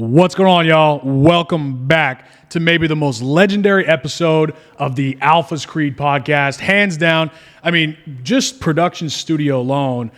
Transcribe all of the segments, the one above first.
What's going on, y'all? Welcome back to maybe the most legendary episode of the Alpha's Creed podcast. Hands down, I mean, just production studio alone,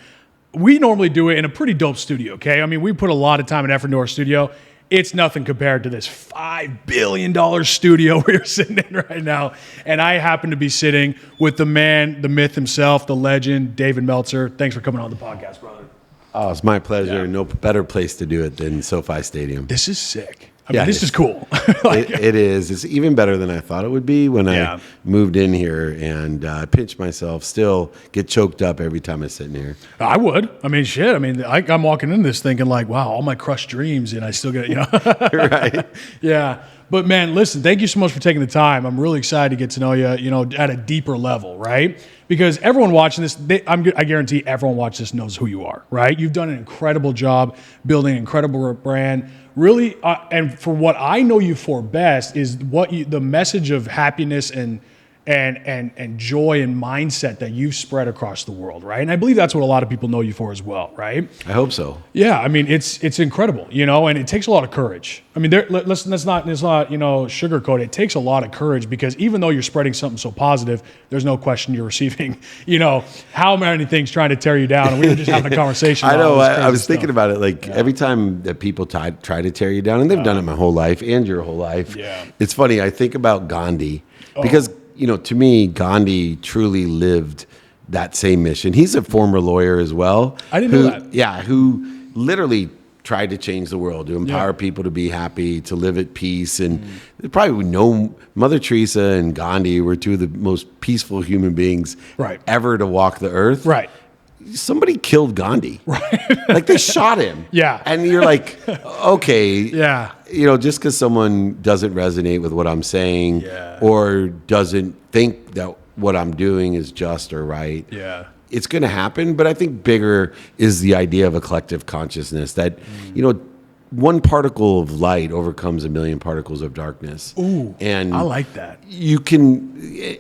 we normally do it in a pretty dope studio, okay? I mean, we put a lot of time and effort into our studio. It's nothing compared to this $5 billion studio we're sitting in right now. And I happen to be sitting with the man, the myth himself, the legend, David Meltzer. Thanks for coming on the podcast, brother. Oh, it's my pleasure. Yeah. No better place to do it than SoFi Stadium. This is sick. I mean, this is cool. It is. It's even better than I thought it would be when I moved in here, and I pinch myself, still get choked up every time I sit in here. I would. I mean, shit. I mean, I'm walking in this thinking like, wow, all my crushed dreams, and I still get, Right. Yeah. But man, listen, thank you so much for taking the time. I'm really excited to get to know you, at a deeper level, right? Because everyone watching this, I guarantee everyone watching this knows who you are, right? You've done an incredible job building an incredible brand. Really, and for what I know you for best is the message of happiness and joy and mindset that you've spread across the world, right? And I believe that's what a lot of people know you for as well, right? I hope so. Yeah, I mean it's incredible, and it takes a lot of courage. I mean, let's not sugarcoat it. It takes a lot of courage because even though you're spreading something so positive, there's no question you're receiving, how many things trying to tear you down. And we were just having a conversation. I know. I was thinking about it. Every time that people try to tear you down, and they've done it my whole life and your whole life. Yeah. It's funny. I think about Gandhi because. To me, Gandhi truly lived that same mission. He's a former lawyer as well. I didn't know that. Yeah, who literally tried to change the world, to empower people to be happy, to live at peace. And probably know Mother Teresa and Gandhi were two of the most peaceful human beings ever to walk the earth. Right. Somebody killed Gandhi. Right. They shot him. Yeah. And you're like, okay. Yeah. Just because someone doesn't resonate with what I'm saying or doesn't think that what I'm doing is just or right. Yeah. It's going to happen. But I think bigger is the idea of a collective consciousness that, one particle of light overcomes a million particles of darkness. Ooh, and I like that. You can,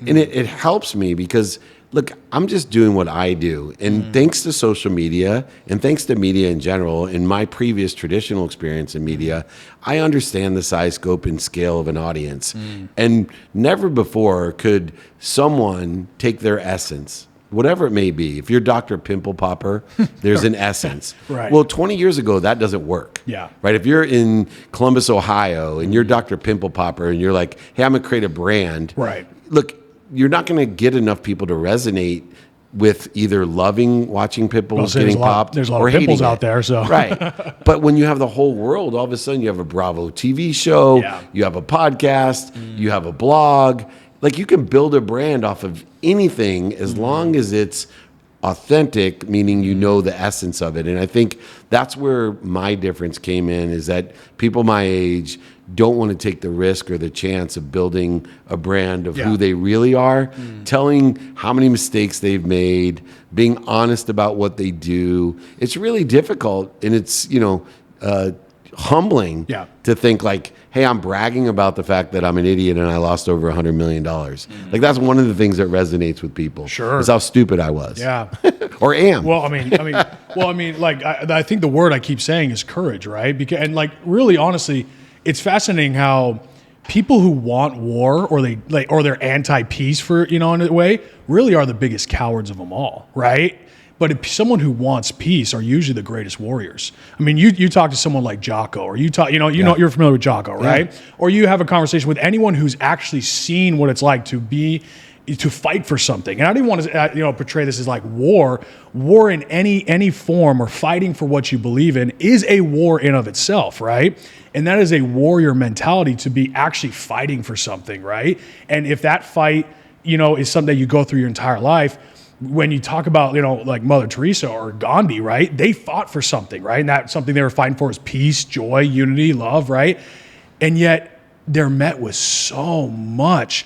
and it helps me because, look, I'm just doing what I do. And thanks to social media and thanks to media in general, in my previous traditional experience in media, I understand the size, scope, and scale of an audience. And never before could someone take their essence, whatever it may be. If you're Dr. Pimple Popper, there's an essence. Right. Well, 20 years ago, that doesn't work. Yeah. Right. If you're in Columbus, Ohio, and you're Dr. Pimple Popper, and you're like, hey, I'm going to create a brand. Right. Look, you're not going to get enough people to resonate with either loving watching pimples getting popped there's a lot or of pimples hating out there. So right. But when you have the whole world, all of a sudden you have a Bravo TV show, you have a podcast, you have a blog. Like you can build a brand off of anything as long as it's authentic, meaning the essence of it. And I think that's where my difference came in, is that people my age don't want to take the risk or the chance of building a brand of who they really are, telling how many mistakes they've made, being honest about what they do. It's really difficult, and it's, humbling to think like, hey, I'm bragging about the fact that I'm an idiot and I lost over $100 million. Like that's one of the things that resonates with people. Sure. Is how stupid I was. Yeah. Or am. Well, I think the word I keep saying is courage, right? Because really honestly, it's fascinating how people who want war or they're anti-peace for, in a way, really are the biggest cowards of them all, right? But someone who wants peace are usually the greatest warriors. I mean, you talk to someone like Jocko, or you're familiar with Jocko, right? Yeah. Or you have a conversation with anyone who's actually seen what it's like to fight for something. And I don't want to portray this as like war. War in any form, or fighting for what you believe in, is a war in of itself, right? And that is a warrior mentality, to be actually fighting for something, right? And if that fight, is something that you go through your entire life, when you talk about, like Mother Teresa or Gandhi, right? They fought for something, right? And that something they were fighting for is peace, joy, unity, love, right? And yet they're met with so much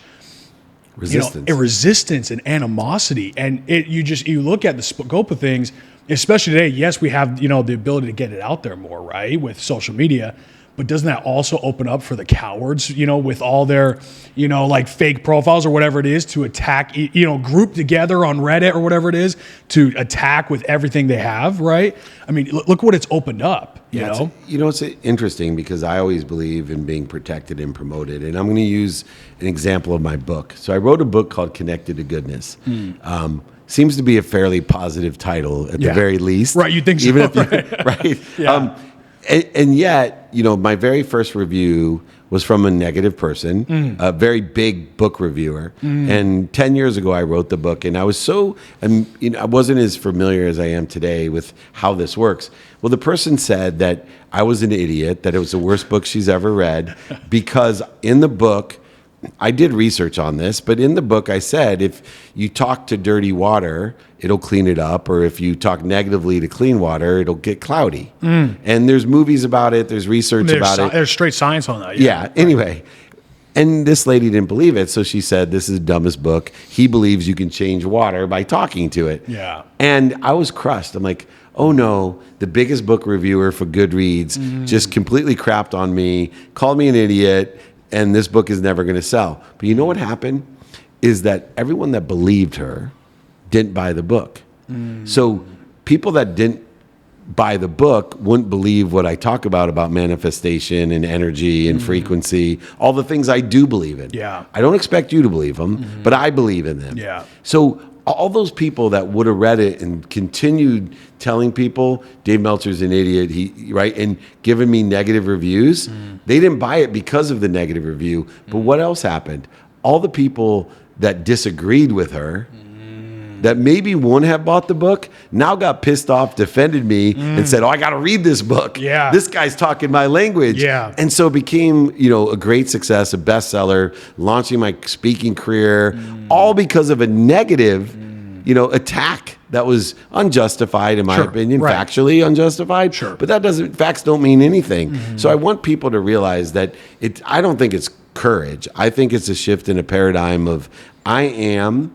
resistance and animosity. And you look at the scope of things, especially today. Yes, we have, the ability to get it out there more, right? With social media. But doesn't that also open up for the cowards, with all their, like fake profiles or whatever it is, to attack, group together on Reddit or whatever it is, to attack with everything they have, right? I mean, look what it's opened up, know? It's interesting because I always believe in being protected and promoted. And I'm going to use an example of my book. So I wrote a book called Connected to Goodness. Seems to be a fairly positive title at the very least. Right, you think so, Even if right? right? Yeah. And yet, my very first review was from a negative person, a very big book reviewer. And 10 years ago, I wrote the book, and I was I wasn't as familiar as I am today with how this works. Well, the person said that I was an idiot, that it was the worst book she's ever read, because in the book, I did research on this, but in the book I said if you talk to dirty water, it'll clean it up, or if you talk negatively to clean water, it'll get cloudy. And there's movies about it, there's research about it. There's straight science on that. Yeah, anyway. And this lady didn't believe it, so she said, this is the dumbest book. He believes you can change water by talking to it. Yeah. And I was crushed. I'm like, oh no, the biggest book reviewer for Goodreads just completely crapped on me, called me an idiot, and this book is never going to sell. But you know what happened? Is that everyone that believed her didn't buy the book. So people that didn't buy the book wouldn't believe what I talk about manifestation and energy and frequency, all the things I do believe in. Yeah. I don't expect you to believe them, but I believe in them. Yeah. So all those people that would have read it and continued telling people Dave Meltzer's an idiot, and giving me negative reviews, they didn't buy it because of the negative review. But what else happened? All the people that disagreed with her, that maybe wouldn't have bought the book, now got pissed off, defended me, and said, oh, I got to read this book. Yeah. This guy's talking my language. Yeah. And so it became, a great success, a bestseller, launching my speaking career, all because of a negative, attack that was unjustified, in my opinion, factually unjustified. Sure. But facts don't mean anything. So I want people to realize that I don't think it's courage. I think it's a shift in a paradigm of I am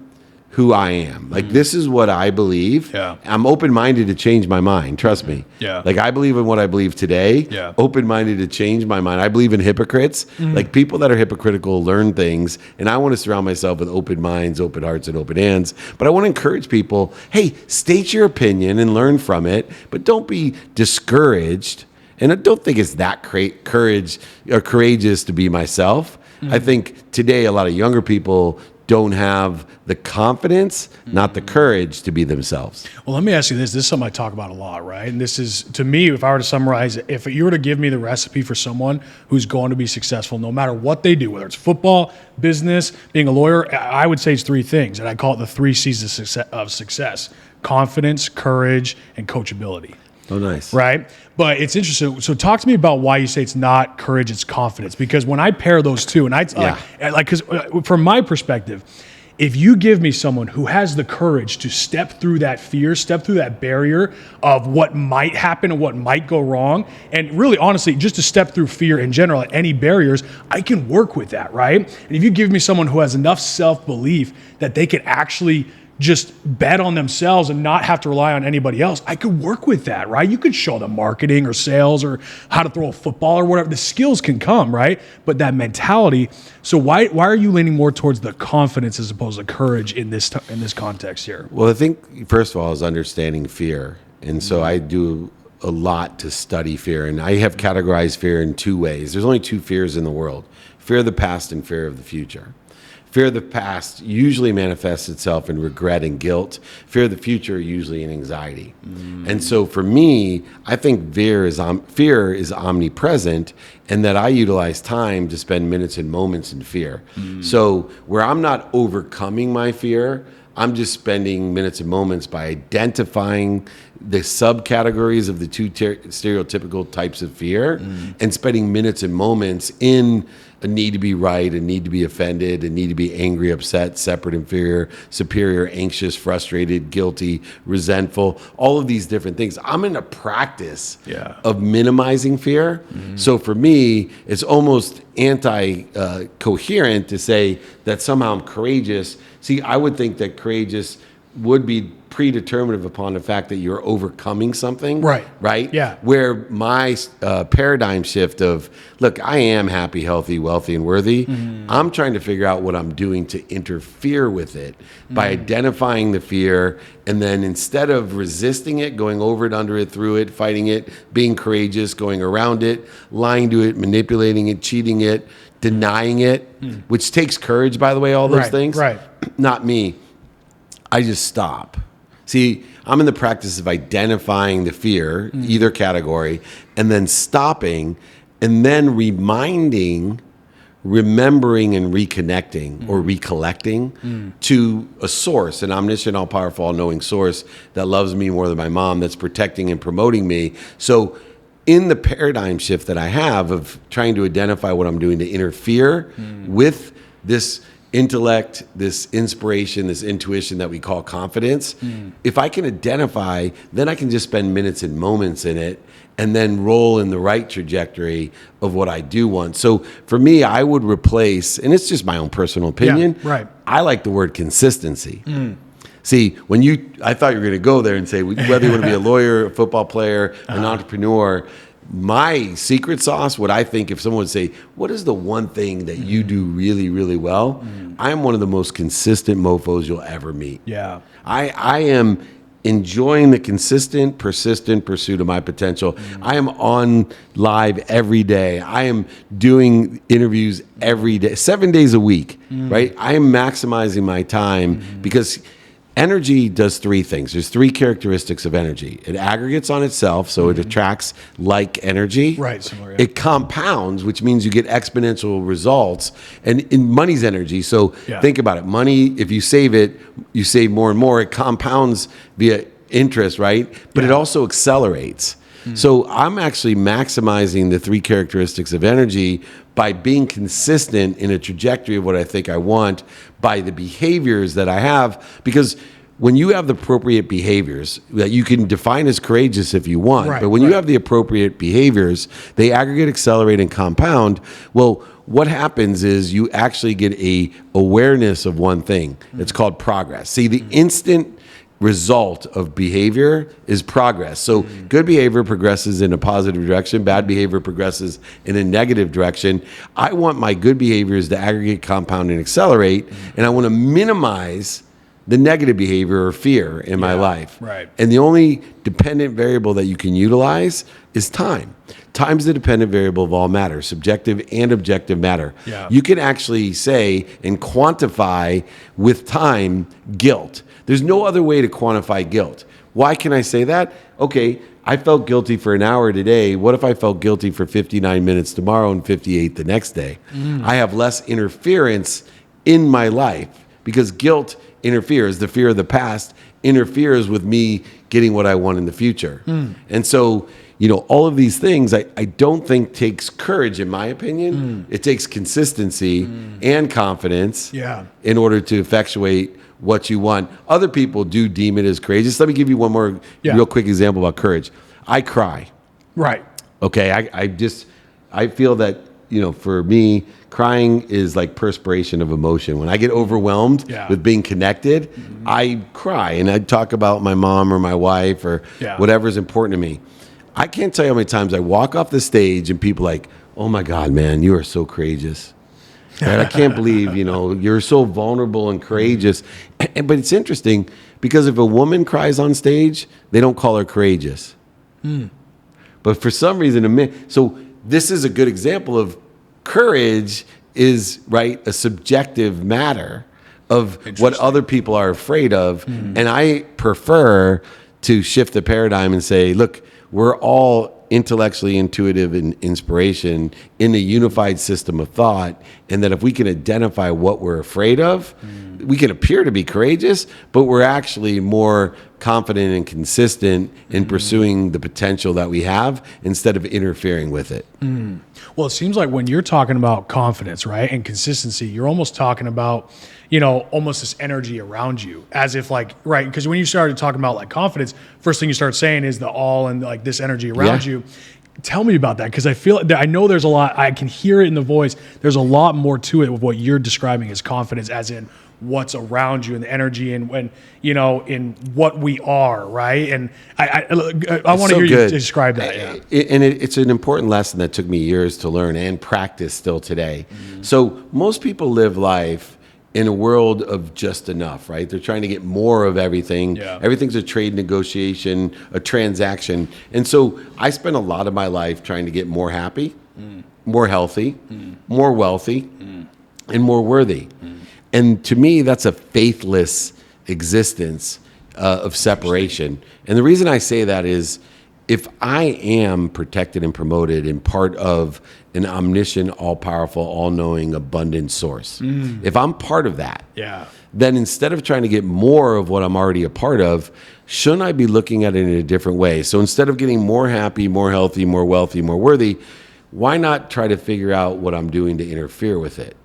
who I am. Like, this is what I believe. Yeah. I'm open-minded to change my mind. Trust me. Yeah. Like, I believe in what I believe today. Yeah. Open-minded to change my mind. I believe in hypocrites. Like, people that are hypocritical learn things, and I want to surround myself with open minds, open hearts, and open hands. But I want to encourage people, hey, state your opinion and learn from it, but don't be discouraged. And I don't think it's that courageous to be myself. I think today a lot of younger people don't have the confidence, not the courage to be themselves. Well, let me ask you this. This is something I talk about a lot, right? And this is, to me, if I were to summarize it, if you were to give me the recipe for someone who's going to be successful, no matter what they do, whether it's football, business, being a lawyer, I would say it's three things. And I call it the 3 C's of success: confidence, courage, and coachability. Oh, nice. Right? But it's interesting. So talk to me about why you say it's not courage, it's confidence. Because when I pair those two, and because from my perspective, if you give me someone who has the courage to step through that fear, step through that barrier of what might happen and what might go wrong, and really, honestly, just to step through fear in general, any barriers, I can work with that, right? And if you give me someone who has enough self-belief that they can actually just bet on themselves and not have to rely on anybody else, I could work with that, right? You could show them marketing or sales or how to throw a football or whatever. The skills can come, right? But that mentality. So why are you leaning more towards the confidence as opposed to courage in this context here? Well, I think first of all is understanding fear, and so I do a lot to study fear, and I have categorized fear in 2 ways. There's only 2 fears in the world: fear of the past and fear of the future. Fear of the past usually manifests itself in regret and guilt. Fear of the future usually in anxiety. And so for me, I think fear is omnipresent, and that I utilize time to spend minutes and moments in fear. So where I'm not overcoming my fear, I'm just spending minutes and moments by identifying the subcategories of the 2 stereotypical types of fear, and spending minutes and moments in a need to be right, a need to be offended, a need to be angry, upset, separate, inferior, superior, anxious, frustrated, guilty, resentful, all of these different things. I'm in a practice of minimizing fear. So for me, it's almost coherent to say that somehow I'm courageous. See, I would think that courageous would be predeterminative upon the fact that you're overcoming something. Right? Yeah. Where my paradigm shift of, look, I am happy, healthy, wealthy, and worthy. I'm trying to figure out what I'm doing to interfere with it by identifying the fear, and then instead of resisting it, going over it, under it, through it, fighting it, being courageous, going around it, lying to it, manipulating it, cheating it, denying it, which takes courage, by the way, all those things. Right. Not me. I just stop. See, I'm in the practice of identifying the fear, either category, and then stopping, and then remembering and reconnecting or recollecting to a source, an omniscient, all-powerful, all-knowing source that loves me more than my mom, that's protecting and promoting me. So in the paradigm shift that I have of trying to identify what I'm doing to interfere with this intellect, this inspiration, this intuition that we call confidence, if I can identify, then I can just spend minutes and moments in it and then roll in the right trajectory of what I do want. So for me, I would replace, and it's just my own personal opinion, I like the word consistency. See, I thought you were going to go there and say, whether you want to be a lawyer, a football player, an entrepreneur, my secret sauce, what I think if someone would say, what is the one thing that you do really, really well? I'm one of the most consistent mofos you'll ever meet. Yeah. I am enjoying the consistent, persistent pursuit of my potential. I am on live every day. I am doing interviews every day, 7 days a week, right? I am maximizing my time because energy does three things. There's three characteristics of energy. It aggregates on itself, so it attracts like energy. Right, similar, yeah. It compounds, which means you get exponential results. And in money's energy, so think about it. Money, if you save it, you save more and more. It compounds via interest, right? But it also accelerates. So I'm actually maximizing the three characteristics of energy by being consistent in a trajectory of what I think I want by the behaviors that I have. Because when you have the appropriate behaviors that you can define as courageous if you want, but when you have the appropriate behaviors, they aggregate, accelerate, and compound. Well, what happens is you actually get a awareness of one thing. It's called progress. See, the instant result of behavior is progress. So good behavior progresses in a positive direction. Bad behavior progresses in a negative direction. I want my good behaviors to aggregate, compound, and accelerate. And I want to minimize the negative behavior or fear in my life. Right. And the only dependent variable that you can utilize is time. Time's the dependent variable of all matter, subjective and objective matter. Yeah. You can actually say and quantify with time guilt. There's no other way to quantify guilt. Why can I say that? Okay, I felt guilty for an hour today. What if I felt guilty for 59 minutes tomorrow and 58 the next day? I have less interference in my life because guilt interferes. The fear of the past interferes with me getting what I want in the future. And so, all of these things I don't think takes courage, in my opinion. It takes consistency and confidence in order to effectuate what you want. Other people do deem it as courageous. Let me give you one more real quick example about courage. I cry. Right. Okay. I feel that, for me, crying is like perspiration of emotion. When I get overwhelmed with being connected, I cry and I talk about my mom or my wife or whatever's important to me. I can't tell you how many times I walk off the stage and people are like, oh my God, man, you are so courageous. Right? I can't believe, you're so vulnerable and courageous. But it's interesting because if a woman cries on stage, they don't call her courageous. But for some reason, so this is a good example of courage is, a subjective matter of what other people are afraid of. And I prefer to shift the paradigm and say, look, we're all intellectually intuitive and inspiration in a unified system of thought, and that if we can identify what we're afraid of, we can appear to be courageous, but we're actually more confident and consistent in pursuing the potential that we have instead of interfering with it. Well, it seems like when you're talking about confidence, right, and consistency, you're almost talking about, almost this energy around you, as if because when you started talking about confidence, first thing you start saying is the all and this energy around you. Tell me about that, because I know there's a lot. I can hear it in the voice. There's a lot more to it with what you're describing as confidence, as in what's around you and the energy and when, you know, in what we are, right? And I want to hear you describe that. Yeah. It's an important lesson that took me years to learn and practice still today. So most people live life in a world of just enough, right? They're trying to get more of everything. Yeah. Everything's a trade negotiation, a transaction. And so I spent a lot of my life trying to get more happy, more healthy, more wealthy, and more worthy. And to me, that's a faithless existence of separation. And the reason I say that is if I am protected and promoted and part of an omniscient, all-powerful, all-knowing, abundant source, if I'm part of that, then instead of trying to get more of what I'm already a part of, shouldn't I be looking at it in a different way? So instead of getting more happy, more healthy, more wealthy, more worthy, why not try to figure out what I'm doing to interfere with it?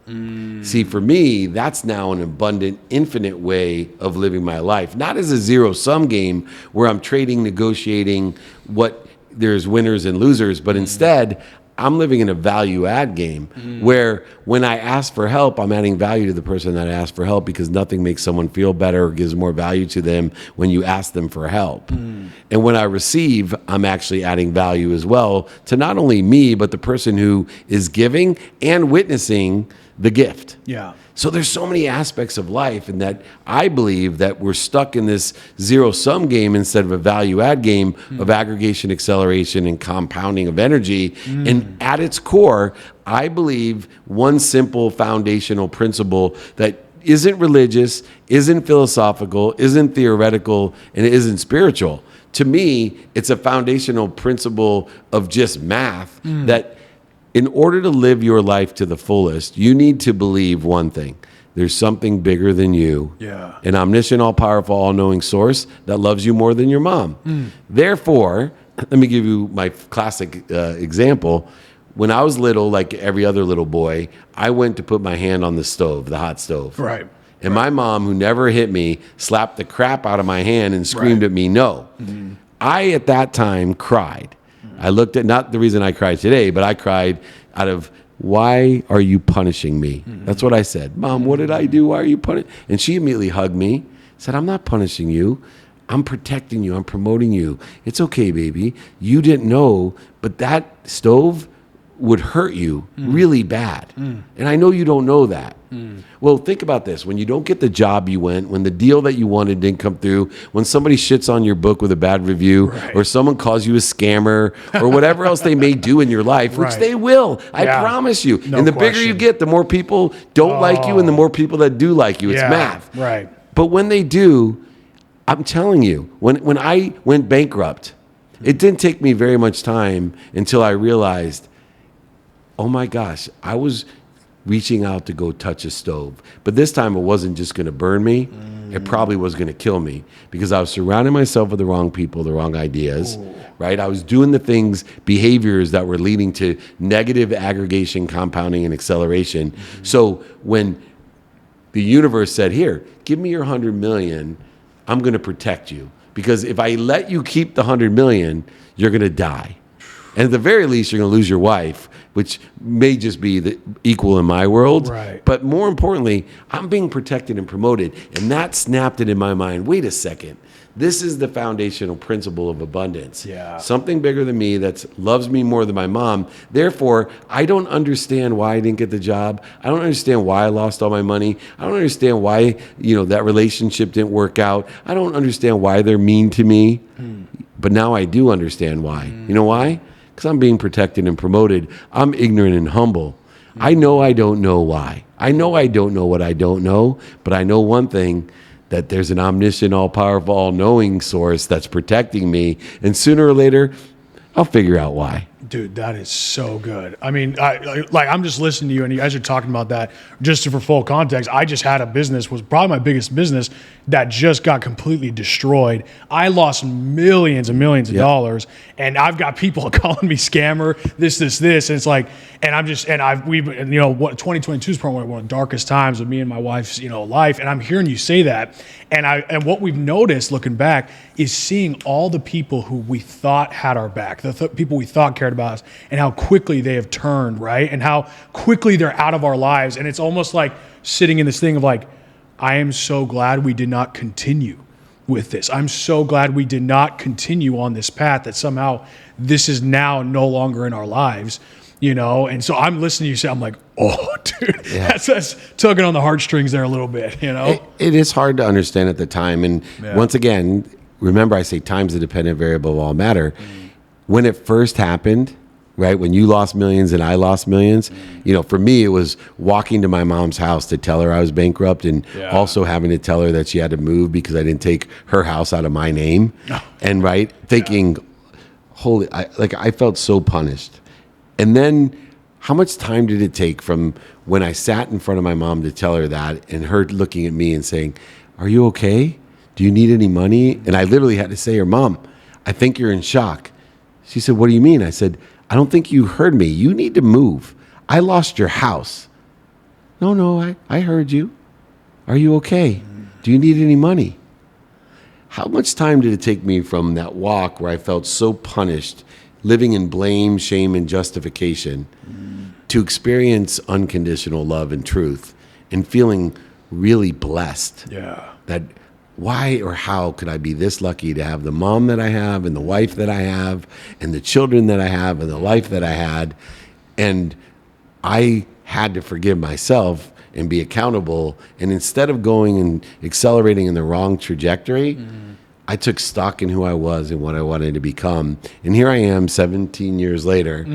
See, for me, that's now an abundant, infinite way of living my life. Not as a zero-sum game where I'm trading, negotiating what there's winners and losers, but instead, I'm living in a value-add game where when I ask for help, I'm adding value to the person that asked for help because nothing makes someone feel better or gives more value to them when you ask them for help. And when I receive, I'm actually adding value as well to not only me, but the person who is giving and witnessing the gift. Yeah. So there's so many aspects of life, and that I believe that we're stuck in this zero-sum game instead of a value-add game of aggregation, acceleration, and compounding of energy. And at its core, I believe one simple foundational principle that isn't religious, isn't philosophical, isn't theoretical, and isn't spiritual. To me, it's a foundational principle of just math that in order to live your life to the fullest, you need to believe one thing. There's something bigger than you. Yeah. An omniscient, all-powerful, all-knowing source that loves you more than your mom. Therefore, let me give you my classic example. When I was little, like every other little boy, I went to put my hand on the stove, the hot stove. Right. And my mom, who never hit me, slapped the crap out of my hand and screamed at me, no. I, at that time, cried. I looked at, not the reason I cried today, but I cried out of, why are you punishing me? That's what I said. Mom, what did I do? Why are you punishing? And she immediately hugged me, said, I'm not punishing you. I'm protecting you. I'm promoting you. It's okay, baby. You didn't know, but that stove would hurt you really bad. And I know you don't know that. Well, think about this. When you don't get the job you want, when the deal that you wanted didn't come through, when somebody shits on your book with a bad review, or someone calls you a scammer, or whatever else they may do in your life, which they will, I promise you. No and the question. bigger you get, the more people don't like you and the more people that do like you. It's math. Right. But when they do, I'm telling you, when I went bankrupt, it didn't take me very much time until I realized, oh my gosh, I was reaching out to go touch a stove. But this time it wasn't just going to burn me. It probably was going to kill me because I was surrounding myself with the wrong people, the wrong ideas, right? I was doing the things, behaviors that were leading to negative aggregation, compounding, and acceleration. So when the universe said, here, give me your 100 million, I'm going to protect you. Because if I let you keep the 100 million, you're going to die. And at the very least, you're going to lose your wife, which may just be the equal in my world. Right. But more importantly, I'm being protected and promoted. And that snapped it in my mind. Wait a second. This is the foundational principle of abundance. Yeah. Something bigger than me that loves me more than my mom. Therefore, I don't understand why I didn't get the job. I don't understand why I lost all my money. I don't understand why, that relationship didn't work out. I don't understand why they're mean to me. But now I do understand why. You know why? Because I'm being protected and promoted. I'm ignorant and humble. I know I don't know why. I know I don't know what I don't know, but I know one thing, that there's an omniscient, all-powerful, all-knowing source that's protecting me, and sooner or later, I'll figure out why. Dude, that is so good. I mean, I'm just listening to you, and you guys are talking about that. Just for full context, I just had a business, was probably my biggest business, that just got completely destroyed. I lost millions and millions of dollars, and I've got people calling me scammer, this, and it's like, and I'm just, and we've, 2022 is probably one of the darkest times of me and my wife's, life, and I'm hearing you say that, and what we've noticed looking back is seeing all the people who we thought had our back, the people we thought cared about us, and how quickly they have turned, right? And how quickly they're out of our lives. And it's almost like sitting in this thing of like, I am so glad we did not continue with this. I'm so glad we did not continue on this path, that somehow this is now no longer in our lives, And so I'm listening to you say, I'm like, oh, dude, that's tugging on the heartstrings there a little bit, It is hard to understand at the time. And once again, remember I say time's the dependent variable of all matter. When it first happened, right, when you lost millions and I lost millions, for me, it was walking to my mom's house to tell her I was bankrupt, and also having to tell her that she had to move because I didn't take her house out of my name. And thinking, holy, I felt so punished. And then how much time did it take from when I sat in front of my mom to tell her that, and her looking at me and saying, are you okay? Do you need any money? And I literally had to say to her, Mom, I think you're in shock. She said, what do you mean? I said, I don't think you heard me. You need to move. I lost your house. No, I heard you. Are you okay? Do you need any money? How much time did it take me from that walk where I felt so punished, living in blame, shame, and justification, to experience unconditional love and truth and feeling really blessed? That why or how could I be this lucky to have the mom that I have, and the wife that I have, and the children that I have, and the life that I had? And I had to forgive myself and be accountable. And instead of going and accelerating in the wrong trajectory, I took stock in who I was and what I wanted to become. And here I am 17 years later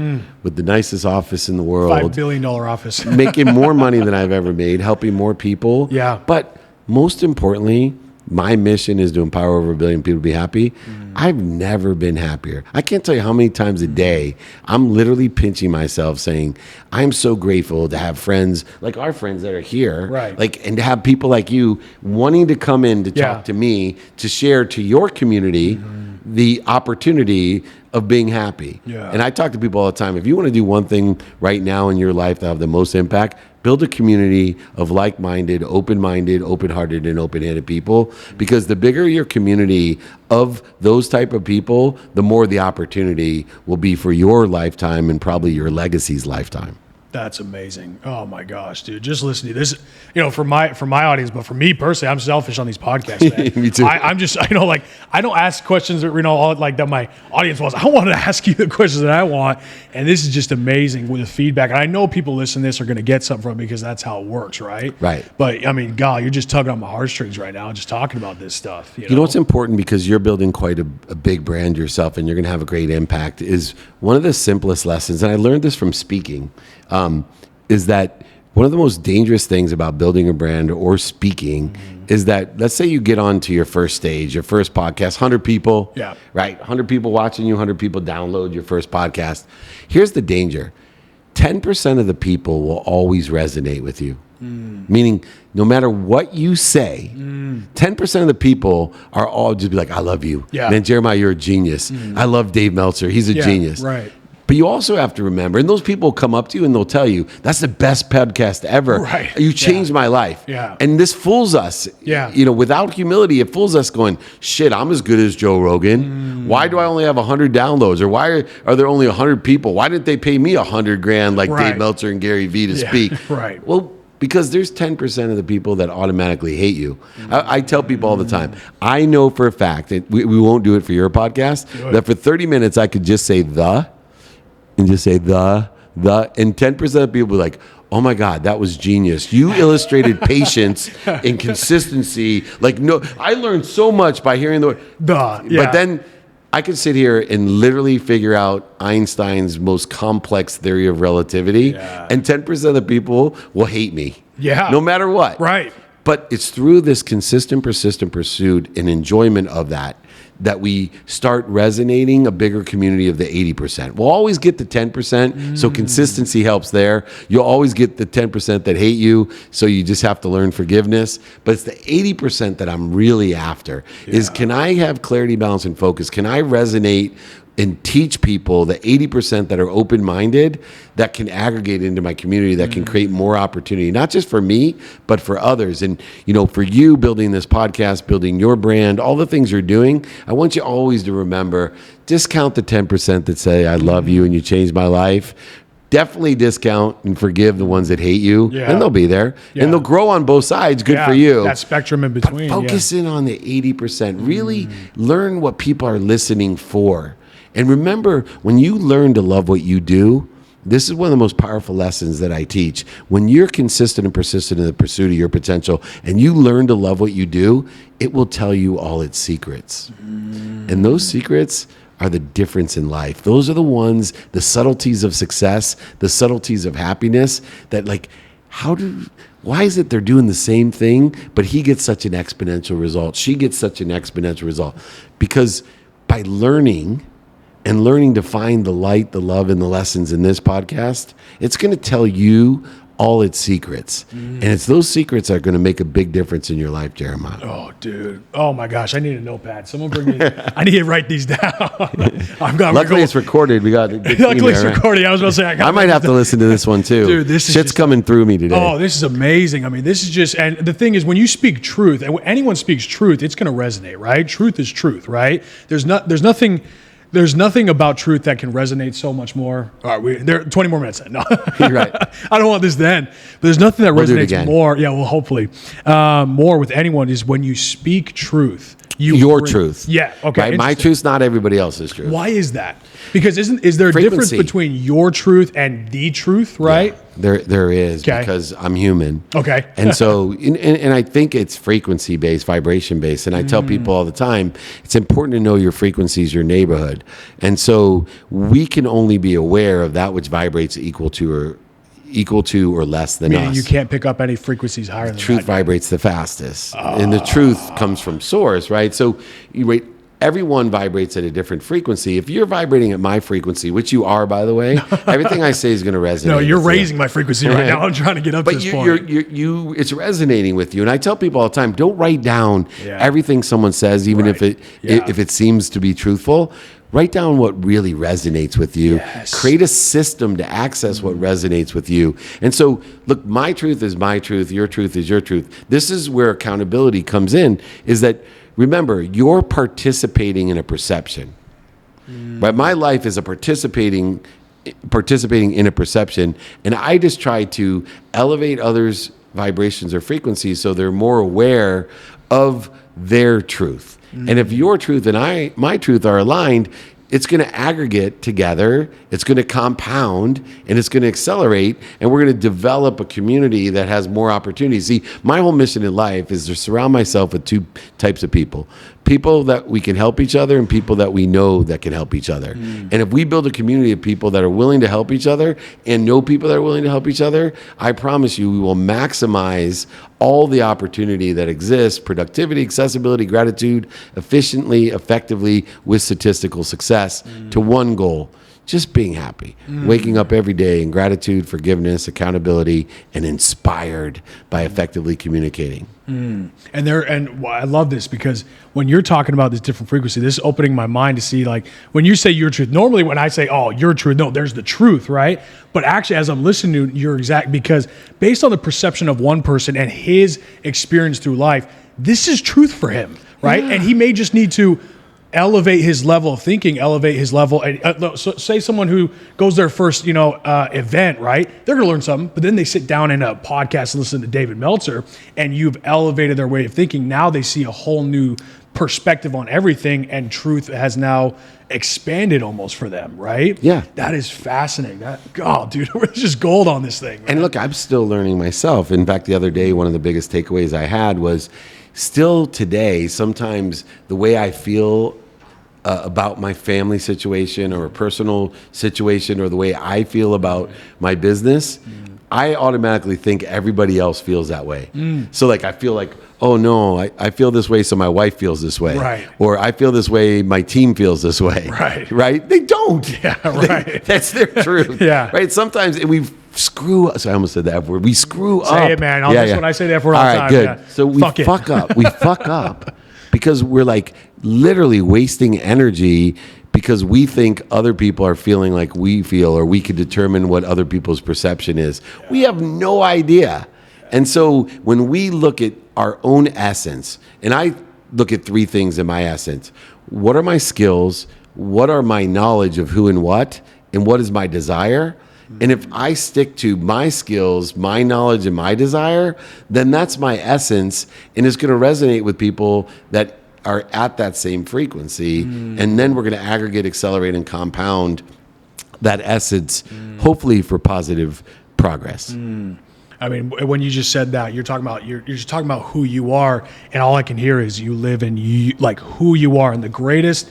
with the nicest office in the world. $5 billion office. Making more money than I've ever made, helping more people. But most importantly, my mission is to empower over 1 billion people to be happy. I've never been happier. I can't tell you how many times a day I'm literally pinching myself saying, I'm so grateful to have friends like our friends that are here. And to have people like you wanting to come in to talk to me, to share to your community the opportunity of being happy. And I talk to people all the time. If you want to do one thing right now in your life to have the most impact, build a community of like-minded, open-minded, open-hearted, and open-handed people. Because the bigger your community of those type of people, the more the opportunity will be for your lifetime and probably your legacy's lifetime. That's amazing. Oh my gosh, dude. Just listen to this, for my audience, but for me personally, I'm selfish on these podcasts, man. Me too. I'm just, I don't ask questions that, that my audience wants. I want to ask you the questions that I want. And this is just amazing with the feedback. And I know people listening to this are going to get something from it because that's how it works, right? But God, you're just tugging on my heartstrings right now, just talking about this stuff. You know what's important, because you're building quite a big brand yourself and you're going to have a great impact, is one of the simplest lessons. And I learned this from speaking. Is that one of the most dangerous things about building a brand or speaking is that, let's say you get onto your first stage, your first podcast, 100 people, 100 people watching you, 100 people download your first podcast. Here's the danger. 10% of the people will always resonate with you. Meaning, no matter what you say, 10% of the people are all just be like, I love you. Man, Jeremiah, you're a genius. I love Dave Meltzer. He's a genius. But you also have to remember, and those people will come up to you and they'll tell you, that's the best podcast ever. You changed my life. And this fools us. Without humility, it fools us going, shit, I'm as good as Joe Rogan. Why do I only have 100 downloads? Or why are there only 100 people? Why didn't they pay me $100,000 like Dave Meltzer and Gary Vee to speak? Well, because there's 10% of the people that automatically hate you. I tell people all the time, I know for a fact that we won't do it for your podcast, that for 30 minutes I could just say and just say and 10% of people will be like, oh my God, that was genius. You illustrated patience and consistency. No, I learned so much by hearing the word But then I could sit here and literally figure out Einstein's most complex theory of relativity, and 10% of the people will hate me. No matter what. But it's through this consistent, persistent pursuit and enjoyment of that we start resonating a bigger community of the 80%. We'll always get the 10%, so consistency helps there. You'll always get the 10% that hate you, so you just have to learn forgiveness. But it's the 80% that I'm really after, is can I have clarity, balance, and focus? Can I resonate and teach people, the 80% that are open-minded, that can aggregate into my community, that can create more opportunity, not just for me, but for others. And, for you building this podcast, building your brand, all the things you're doing, I want you always to remember, discount the 10% that say, I love you and you changed my life. definitely discount and forgive the ones that hate you, Yeah. and they'll be there, Yeah. and they'll grow on both sides. Good for you. That spectrum in between. Focus in on the 80%. Really learn what people are listening for. And remember, when you learn to love what you do, this is one of the most powerful lessons that I teach. When you're consistent and persistent in the pursuit of your potential and you learn to love what you do, it will tell you all its secrets. And those secrets are the difference in life. Those are the ones, the subtleties of success, the subtleties of happiness that like, why is it they're doing the same thing, but he gets such an exponential result? She gets such an exponential result. Because by learning to find the light, the love, and the lessons in this podcast, it's going to tell you all its secrets. And it's those secrets that are going to make a big difference in your life, Jeremiah. Oh, dude. Oh, my gosh. I need a notepad. Someone bring me. I need to write these down. Luckily, it's recorded. We got it. Luckily, it's recorded. I was about to say, I might have to listen to this one, too. Dude, this is shit's coming through me today. Oh, this is amazing. I mean, this is just, and the thing is, when you speak truth, and when anyone speaks truth, it's going to resonate, right? Truth is truth, right? There's nothing about truth that can resonate so much more. All right, there 20 more minutes. No, You're right. I don't want this to end. But there's nothing that We'll do it resonates again. more. Yeah, well, hopefully, more with anyone is when you speak truth. Your truth. Yeah. Okay. Right? My truth's not everybody else's truth. Why is that? Because is there a difference Frequency. between your truth and the truth? Right. Yeah, there is, Okay. because I'm human. Okay. And so, and I think it's frequency based, vibration based. And I tell people all the time, it's important to know your frequencies, your neighborhood. And so we can only be aware of that which vibrates equal to or less than Meaning us. you can't pick up any frequencies higher than Truth that. vibrates the fastest. And the truth comes from source, right? So everyone vibrates at a different frequency. If you're vibrating at my frequency, which you are, by the way, everything I say is going to resonate. No, you're with raising my frequency right now. I'm trying to get up to But this point. it's resonating with you. And I tell people all the time, don't write down Yeah. everything someone says, even Right. if it seems to be truthful. Write down what really resonates with you. Yes. Create a system to access what resonates with you. And so, look, my truth is my truth. Your truth is your truth. This is where accountability comes in, is that, remember, you're participating in a perception. Right? My life is a participating in a perception, and I just try to elevate others' vibrations or frequencies so they're more aware of their truth. And if your truth and my truth are aligned, it's going to aggregate together, it's going to compound, and it's going to accelerate, and we're going to develop a community that has more opportunities. See, my whole mission in life is to surround myself with two types of people. People that we can help each other and people that we know that can help each other. And if we build a community of people that are willing to help each other and know people that are willing to help each other, I promise you we will maximize all the opportunity that exists, productivity, accessibility, gratitude, efficiently, effectively, with statistical success to one goal. Just being happy, waking up every day in gratitude, forgiveness, accountability, and inspired by effectively communicating. And I love this because when you're talking about this different frequency, this is opening my mind to see, like, when you say your truth, normally when I say, oh, your truth, no, there's the truth, right? But actually, as I'm listening to your exact, because based on the perception of one person and his experience through life, this is truth for him, right? Yeah. And he may just need to elevate his level of thinking, elevate his level. And so say someone who goes their first, event, right? They're going to learn something, but then they sit down in a podcast and listen to David Meltzer, and you've elevated their way of thinking. Now they see a whole new perspective on everything, and truth has now expanded almost for them, right? Yeah. That is fascinating. Dude, there's just gold on this thing, man. And look, I'm still learning myself. In fact, the other day, one of the biggest takeaways I had was still today, sometimes the way I feel about my family situation or a personal situation or the way I feel about my business, I automatically think everybody else feels that way. So like, I feel like, oh no, I feel this way, so my wife feels this way. Right. Or I feel this way, my team feels this way. Right. Right? They don't. Yeah, right. That's their truth. Yeah. Right? Sometimes we screw up. So I almost said the F word. We screw up. Say it, man. When I say the F word all the time. Good. Yeah. So we fuck up. We fuck up because we're like literally wasting energy because we think other people are feeling like we feel, or we can determine what other people's perception is. We have no idea. And so when we look at our own essence, and I look at three things in my essence: what are my skills? What are my knowledge of who and what is my desire? And if I stick to my skills, my knowledge, and my desire, then that's my essence, and it's going to resonate with people that are at that same frequency. And then we're going to aggregate, accelerate, and compound that essence, hopefully for positive progress. I mean, when you just said that, you're just talking about who you are, and all I can hear is you live in like who you are. And the greatest,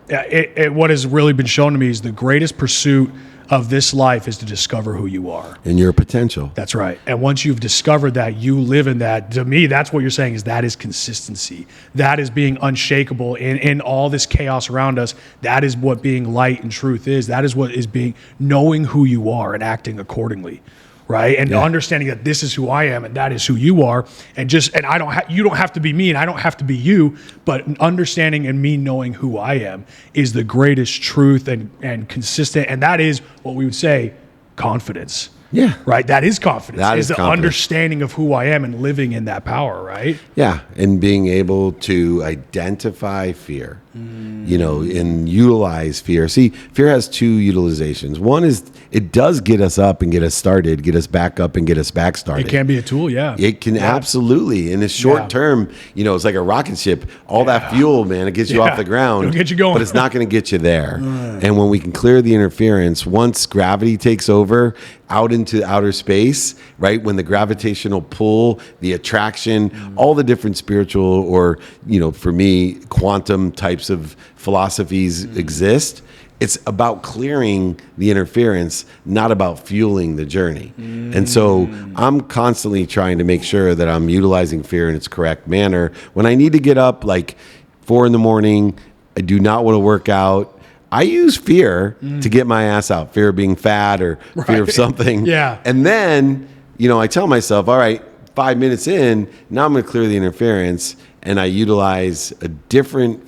what has really been shown to me is the greatest pursuit of this life is to discover who you are and your potential. That's right. And once you've discovered that, you live in that. To me, that's what you're saying that is consistency. That is being unshakable in all this chaos around us. That is what being light and truth is. That is what is being knowing who you are and acting accordingly. Right. And understanding that this is who I am and that is who you are. And you don't have to be me and I don't have to be you, but understanding and me knowing who I am is the greatest truth and consistent. And that is what we would say confidence. Yeah. Right. That is confidence. That is the confidence. Understanding of who I am and living in that power. Right. Yeah. And being able to identify fear, and utilize fear. See, fear has two utilizations. One is it does get us up and get us started, get us back up and get us back started. It can be a tool. Yeah. It can absolutely. In the short term, it's like a rocket ship. All that fuel, man, it gets you off the ground. It'll get you going. But it's not going to get you there. And when we can clear the interference, once gravity takes over out into outer space, right? When the gravitational pull, the attraction, all the different spiritual or, for me, quantum types of philosophies exist. It's about clearing the interference, not about fueling the journey. And so I'm constantly trying to make sure that I'm utilizing fear in its correct manner. When I need to get up like 4 a.m, I do not want to work out. I use fear to get my ass out, fear of being fat or fear of something. Yeah. And then, I tell myself, all right, 5 minutes in, now I'm going to clear the interference. And I utilize a different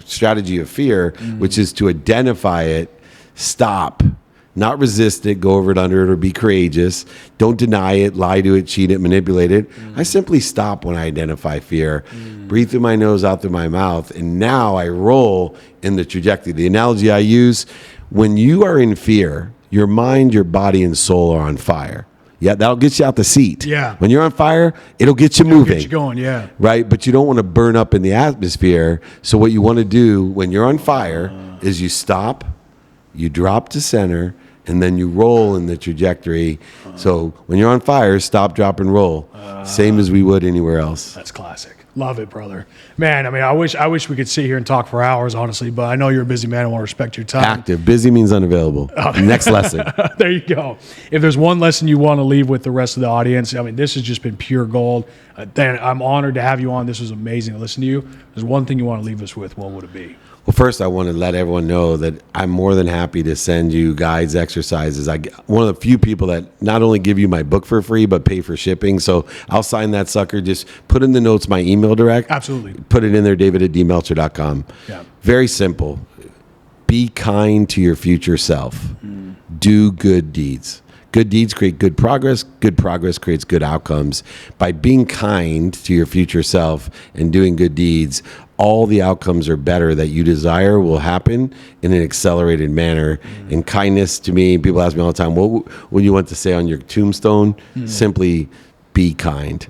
strategy of fear, which is to identify it, stop, not resist it, go over it, under it, or be courageous. Don't deny it, lie to it, cheat it, manipulate it. I simply stop when I identify fear, breathe through my nose, out through my mouth, and now I roll in the trajectory. The analogy I use, when you are in fear, your mind, your body, and soul are on fire. Yeah, that'll get you out the seat. Yeah. When you're on fire, it'll get you moving. Get you going, yeah. Right? But you don't want to burn up in the atmosphere. So what you want to do when you're on fire is you stop, you drop to center, and then you roll in the trajectory. So when you're on fire, stop, drop, and roll. Same as we would anywhere else. That's classic. Love it, brother. Man, I mean, I wish we could sit here and talk for hours, honestly, but I know you're a busy man. I want to respect your time. Active. Busy means unavailable. Next lesson. There you go. If there's one lesson you want to leave with the rest of the audience, I mean, this has just been pure gold. Dan, I'm honored to have you on. This was amazing to listen to you. If there's one thing you want to leave us with, what would it be? Well, first, I want to let everyone know that I'm more than happy to send you guides, exercises. One of the few people that not only give you my book for free, but pay for shipping. So I'll sign that sucker. Just put in the notes my email direct. Absolutely. Put it in there, david@dmeltzer.com. Yeah. Very simple. Be kind to your future self. Do good deeds. Good deeds create good progress. Good progress creates good outcomes. By being kind to your future self and doing good deeds, all the outcomes are better that you desire will happen in an accelerated manner. And kindness, to me, people ask me all the time, what would you want to say on your tombstone? Simply be kind.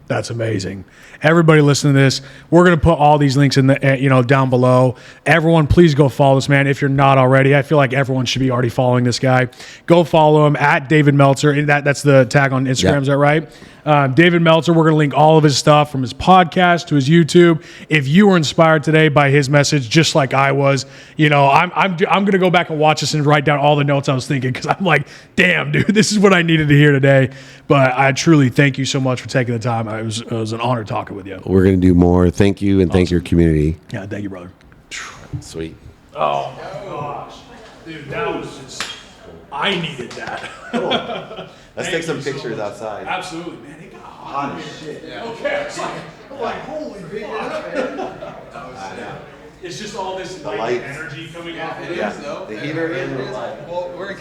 That's amazing. Everybody listen to this. We're going to put all these links in the, down below. Everyone, please go follow this man if you're not already. I feel like everyone should be already following this guy. Go follow him at David Meltzer. And that's the tag on Instagram. Yeah. Is that right? David Meltzer. We're going to link all of his stuff from his podcast to his YouTube. If you were inspired today by his message, just like I was, I'm going to go back and watch this and write down all the notes I was thinking, because I'm like, damn, dude, this is what I needed to hear today. But I truly thank you so much for taking the time. It was an honor talking with you. We're going to do more. Thank you, and thank your community. Yeah, thank you, brother. Sweet. Oh, my gosh. Dude, that was just, I needed that. Cool. Let's take some pictures outside. Absolutely, man. It got hot as shit. Yeah. Okay, I'm like, holy fuck. It's just all this light energy coming off. It is, though. The heater and the light. Well, we're in California.